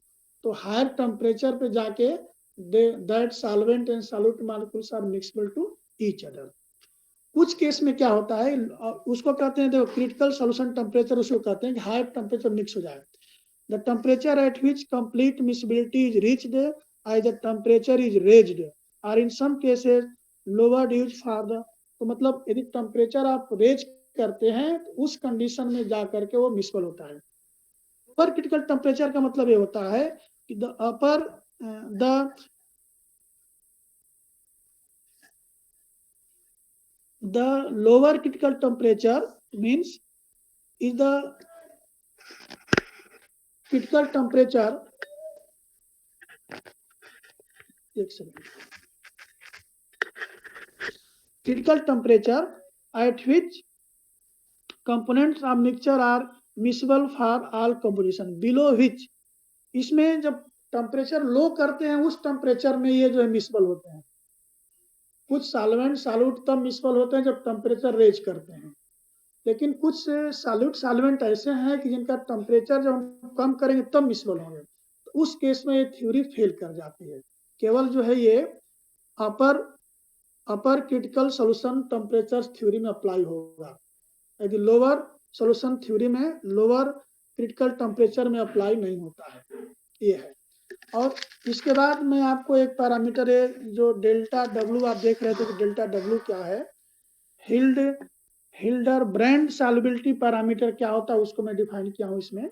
Speaker 1: तो हायर टेम्परेचर पे जाके that solvent and solute molecules are mixable to each other. कुछ केस में क्या होता है, उसको कहते हैं, देखो क्रिटिकल सॉल्यूशन टेम्परेचर उसको कहते हैं कि हायर टेम्परेचर मिक्स हो जाए। The temperature at which complete miscibility is reached as the temperature is raised, or in some cases lowered used for the, तो मतलब यदि टेम्परेचर आप रेज करते हैं तो उस कंडीशन में जा करके वो मिक्सेबल होता है। अपर क्रिटिकल टेम्परेचर का मतलब ये होता है कि the lower critical temperature means is the critical temperature, critical temperature at which components of mixture are miscible for all composition, below which, इसमें जब टेम्परेचर लो करते हैं उस टेम्परेचर में ये जो है मिक्सेबल होते हैं। कुछ सॉल्वेंट सॉल्यूट तब मिक्सेबल होते हैं जब टेम्परेचर रेज करते हैं, लेकिन कुछ सॉल्यूट सॉल्वेंट ऐसे हैं कि जिनका टेम्परेचर जब हम कम करेंगे तब मिक्सेबल होंगे, तो उस केस में ये थ्योरी फेल कर जाती है। केवल जो है ये अपर क्रिटिकल सॉल्यूशन टेम्परेचर थ्योरी में अप्लाई होगा। यदि लोअर सॉल्यूशन थ्योरी में लोअर क्रिटिकल टेम्परेचर में अप्लाई नहीं होता है, ये है। और इसके बाद मैं आपको एक पैरामीटर है जो डेल्टा डब्ल्यू आप देख रहे थे कि डेल्टा डब्ल्यू क्या है, हिल्डरब्रांड सॉल्युबिलिटी पैरामीटर क्या होता है उसको मैं डिफाइन किया हूँ इसमें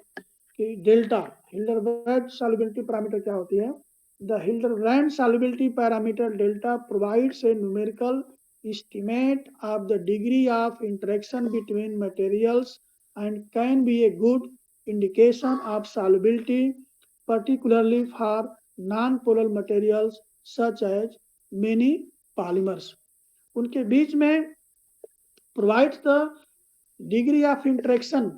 Speaker 1: कि डेल्टा हिल्डरब्रांड सॉल्युबिलिटी पैरामीटर क्या होती है। The Hildebrand solubility parameter delta provides a numerical estimate of the degree of interaction between materials and can be a good indication of solubility, particularly for non-polar materials such as many polymers. उनके बीच में provides the degree of interaction,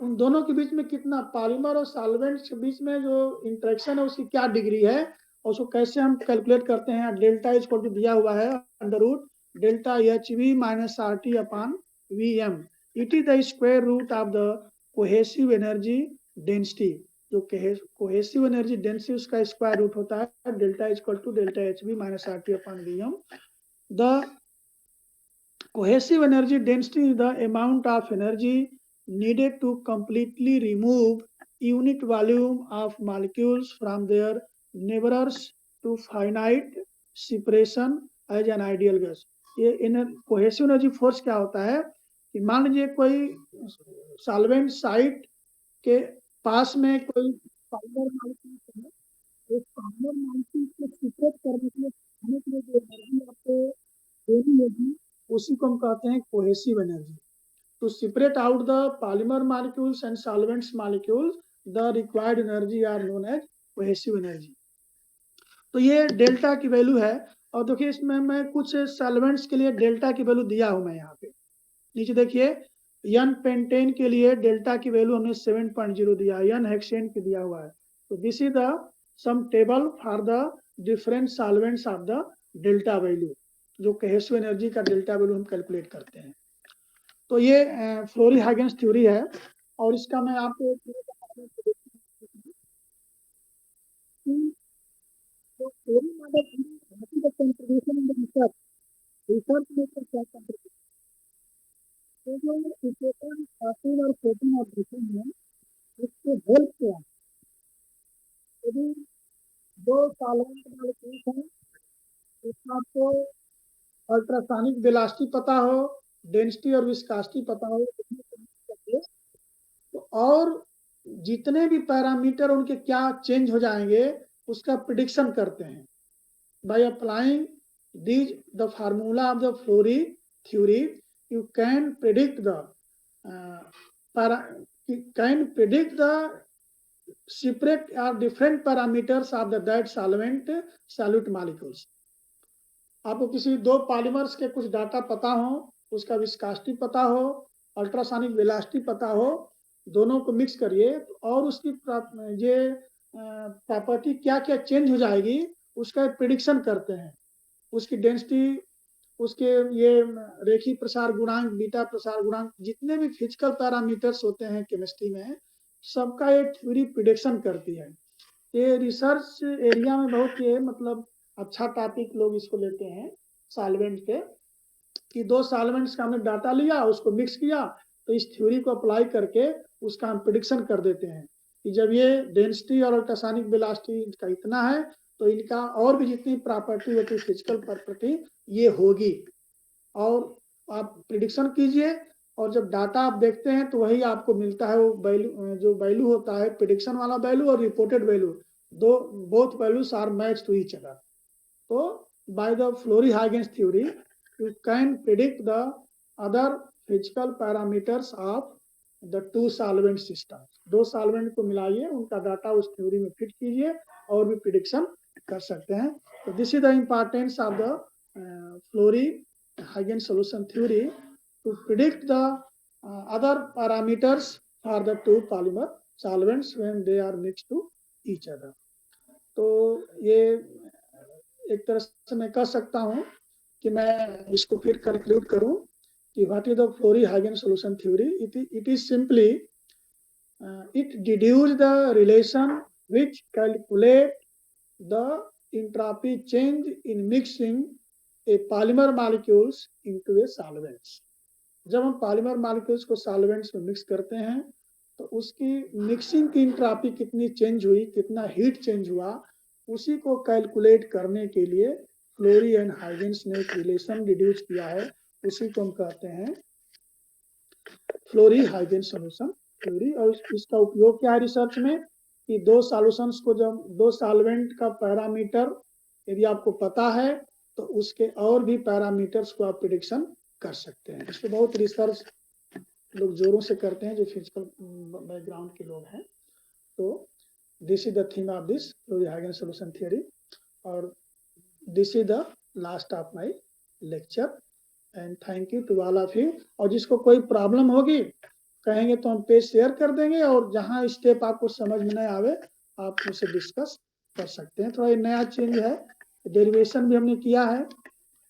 Speaker 1: उन दोनों के बीच में कितना polymer और solvents के बीच में जो इंटरेक्शन है उसकी क्या डिग्री है और उसको कैसे हम कैलकुलेट करते हैं। डेल्टा इक्वल टू दिया हुआ है under root delta HV minus RT upon VM, it is the square root of the cohesive energy density, जो कोहेसिव एनर्जी डेंसिटी उसका स्क्वायर रूट होता है delta equal to delta HV minus RT upon VM। The cohesive energy density is the amount of energy needed to completely remove unit volume of molecules from their neighbors to finite separation as an ideal gas। ये cohesive energy force क्या होता है कि मान लीजिए कोई solvent site के पास में कोई पॉलीमर मॉलिक्यूल है, उस पॉलीमर मॉलिक्यूल को सेपरेट करने के लिए जो एनर्जी आपको देनी होगी उसी को हम कहते हैं cohesive energy. To separate out the polymer molecules and solvents molecules the required energy are known as cohesive energy. तो ये डेल्टा की वैल्यू है। और देखिए इसमें मैं कुछ सॉल्वेंट्स के लिए डेल्टा की वैल्यू दिया हूं मैं यहाँ पे नीचे देखिए। n पेंटेन के लिए डेल्टा की वैल्यू हमने 7.0 दिया, n हेक्सेन की दिया हुआ है। तो this is the some table for the different solvents of the delta value. जो कोहेसिव एनर्जी का डेल्टा वैल्यू हम कैलकुलेट करते हैं। तो ये फ्लोरी-हाइगेन्स थ्योरी है और इसका मैं आपको कंट्रीब्यूशन इन द रिसर्च में क्या कंट्रीब्यूशन, तो जो इक्वेशन 13 और 14 आप देखेंगे इसके हेल्प से यदि 2 सॉल्वेंट मॉलिक्यूल्स हैं, इसका आपको अल्ट्रासोनिक वेलोसिटी पता हो, डेंसिटी और विस्कोसिटी पता हो, तो और जितने भी पैरामीटर उनके क्या चेंज हो जाएंगे उसका प्रिडिक्शन करते हैं by applying these the formula of the Flory theory. You can predict the separate or different parameters of the that solvent solute molecules। आपको किसी दो पॉलीमर्स के कुछ डाटा पता हो, उसका विस्कोसिटी पता हो, अल्ट्रासोनिक वेलोसिटी पता हो, दोनों को मिक्स करिए और उसकी ये प्रॉपर्टी क्या क्या चेंज हो जाएगी उसका प्रिडिक्शन करते हैं। उसकी डेंसिटी, उसके ये रेखीय प्रसार गुणांक, बीटा प्रसार गुणांक, जितने भी फिजिकल पैरामीटर्स होते हैं केमिस्ट्री में, सबका ये थ्योरी प्रिडिक्शन करती है। ये रिसर्च एरिया में बहुत ये मतलब अच्छा टॉपिक लोग इसको लेते हैं सॉल्वेंट पे, कि 2 सॉल्वेंट्स का हमने डाटा लिया, उसको मिक्स किया, तो इस थ्योरी को अप्लाई करके उसका हम प्रिडिक्शन कर देते हैं कि जब ये डेंसिटी और अल्ट्रासोनिक वेलोसिटी का इतना है तो इनका और भी जितनी प्रॉपर्टी होती है फिजिकल प्रॉपर्टी ये होगी। और आप प्रिडिक्शन कीजिए और जब डाटा आप देखते हैं तो वही आपको मिलता है, वो वैल्यू जो वैल्यू होता है प्रिडिक्शन वाला वैल्यू और reported value, both values are match to each other. तो by the Flory Huggins theory you can predict the other physical parameters of the two solvent systems। 2 solvent को मिलाइए, उनका डाटा उस theory में fit कीजिए और भी प्रिडिक्शन कर सकते हैं। तो this is the importance of the Flory Huggins solution theory to predict the other parameters for the two polymer solvents when they are mixed to each other। तो ये एक तरह से मैं कह सकता हूँ कि मैं इसको फिर कंक्लूड करूं कि what is the Flory Huggins solution theory. It is simply it deduce the relation which calculate the entropy change in mixing a polymer molecules into a solvents। जब हम पॉलीमर मॉलिक्यूल्स को सॉल्वेंट्स में मिक्स करते हैं तो उसकी मिक्सिंग की entropy कितनी चेंज हुई, कितना हीट चेंज हुआ, उसी को कैलकुलेट करने के लिए फ्लोरी एंड हाइगेन्स ने एक रिलेशन डिड्यूस किया है, उसी को हम कहते हैं फ्लोरी-हाइगेन्स सॉल्यूशन थ्योरी। और इसका उपयोग क्या है रिसर्च में कि 2 सॉल्यूशंस को जब 2 सॉल्वेंट का पैरामीटर यदि आपको पता है तो उसके और भी पैरामीटर्स को आप प्रिडिक्शन कर सकते हैं। इसको बहुत रिसर्च लोग जोरों से करते हैं जो फिजिकल बैकग्राउंड के लोग हैं। तो this is the theme of this Flory Huggins solution theory और this is the last of my lecture and thank you to all of you. और जिसको कोई प्रॉब्लम होगी कहेंगे तो हम पेज शेयर कर देंगे और जहां स्टेप आपको समझ में नहीं आवे आप उसे डिस्कस कर सकते हैं। थोड़ा ये नया चेंज है, डेरिवेशन भी हमने किया है,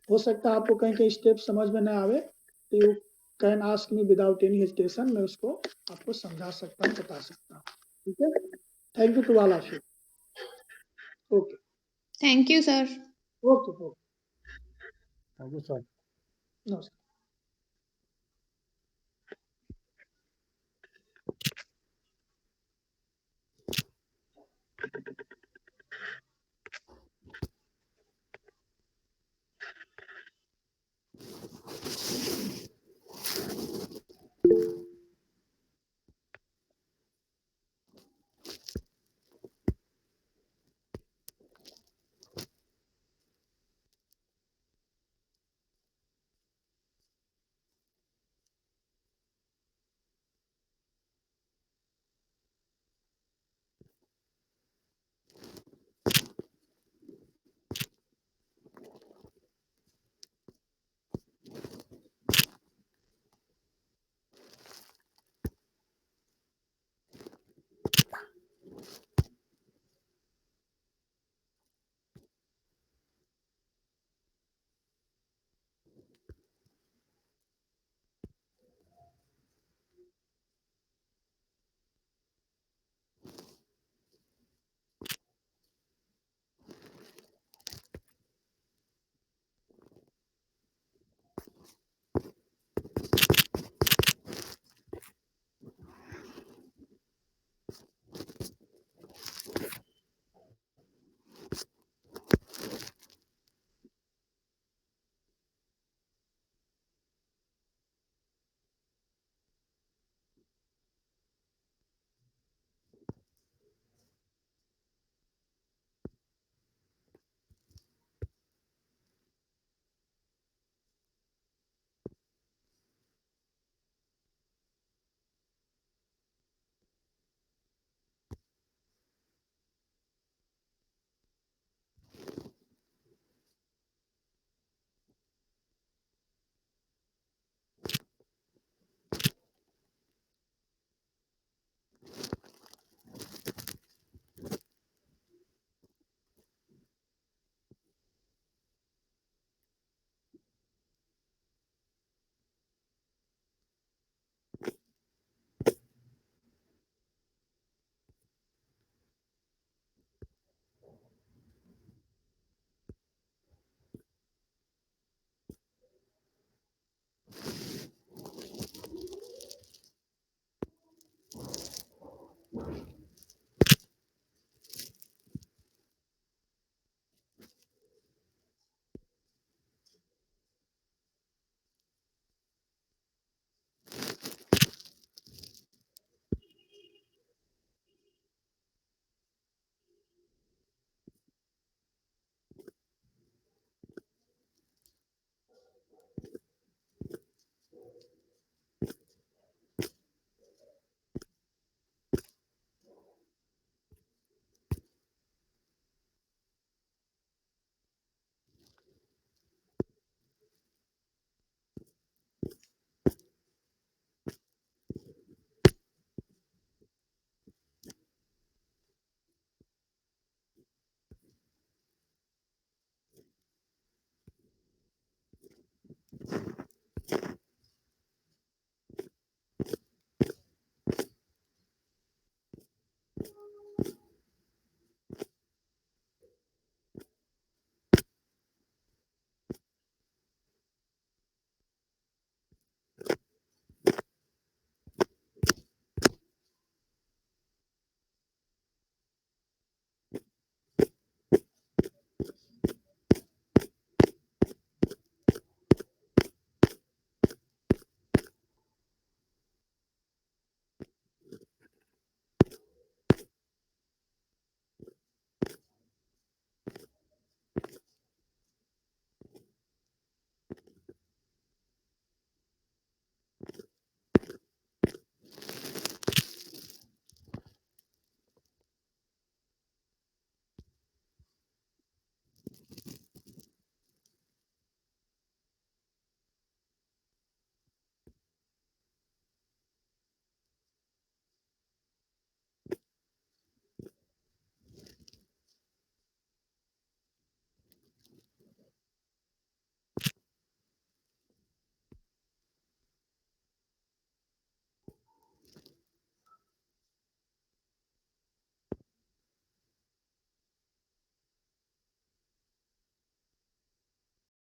Speaker 1: हो सकता है आपको कहीं कहीं स्टेप समझ में न आवे तो you can ask me without any hesitation, मैं उसको आपको समझा सकता हूँ, बता सकता हूँ। ठीक है, thank you to all of you. Okay,
Speaker 3: thank you sir.
Speaker 1: Okay,
Speaker 2: thank you sir.
Speaker 1: नमस्कार।